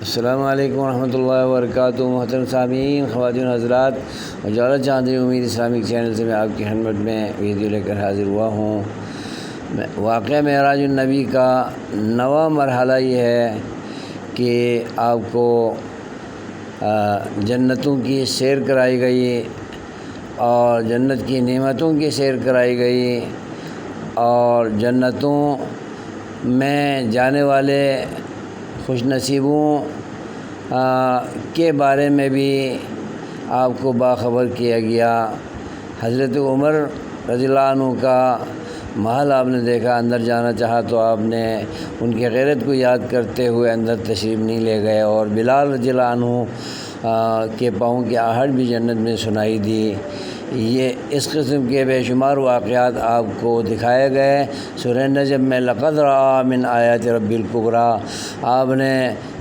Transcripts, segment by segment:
السلام علیکم ورحمۃ اللہ وبرکاتہ۔ محترم سامعین، خواتین حضرات، اجالت چاندنی امید اسلامک چینل سے میں آپ کی خدمت میں ویڈیو لے کر حاضر ہوا ہوں۔ واقعہ معراج النبی کا نواں مرحلہ یہ ہے کہ آپ کو جنتوں کی سیر کرائی گئی اور جنت کی نعمتوں کی سیر کرائی گئی اور جنتوں میں جانے والے خوش نصیبوں کے بارے میں بھی آپ کو باخبر کیا گیا۔ حضرت عمر رضی اللہ عنہ کا محل آپ نے دیکھا، اندر جانا چاہا تو آپ نے ان کی غیرت کو یاد کرتے ہوئے اندر تشریف نہیں لے گئے، اور بلال رضی اللہ عنہ کے پاؤں کی آہٹ بھی جنت میں سنائی دی۔ یہ اس قسم کے بے شمار واقعات آپ کو دکھائے گئے۔ سورہ نجم میں لقد رأى من آیات رب الکبریٰ، آپ نے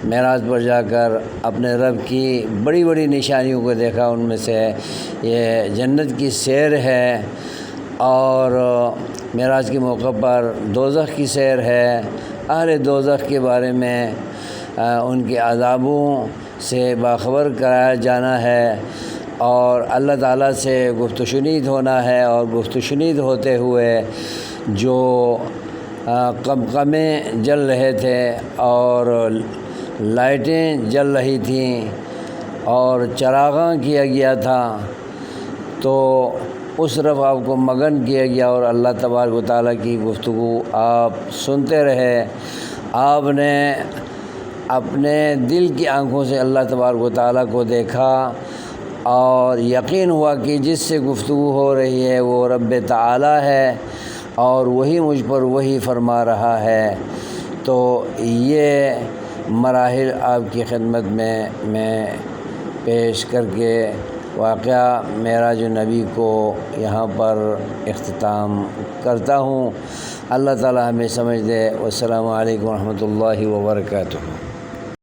معراج پر جا کر اپنے رب کی بڑی بڑی نشانیوں کو دیکھا، ان میں سے یہ جنت کی سیر ہے، اور معراج کے موقع پر دوزخ کی سیر ہے، اہل دوزخ کے بارے میں ان کے عذابوں سے باخبر کرایا جانا ہے، اور اللہ تعالیٰ سے گفت و شنید ہونا ہے، اور گفت و شنید ہوتے ہوئے جو قمقمیں جل رہے تھے اور لائٹیں جل رہی تھیں اور چراغاں کیا گیا تھا، تو اس طرف آپ کو مگن کیا گیا اور اللہ تبارک و تعالیٰ کی گفتگو آپ سنتے رہے۔ آپ نے اپنے دل کی آنکھوں سے اللہ تبارک و تعالیٰ کو دیکھا اور یقین ہوا کہ جس سے گفتگو ہو رہی ہے وہ رب تعالیٰ ہے، اور وہی مجھ پر وہی فرما رہا ہے۔ تو یہ مراحل آپ کی خدمت میں پیش کر کے واقعہ معراج النبی کو یہاں پر اختتام کرتا ہوں۔ اللہ تعالیٰ ہمیں سمجھ دے۔ والسلام علیکم ورحمۃ اللہ وبرکاتہ۔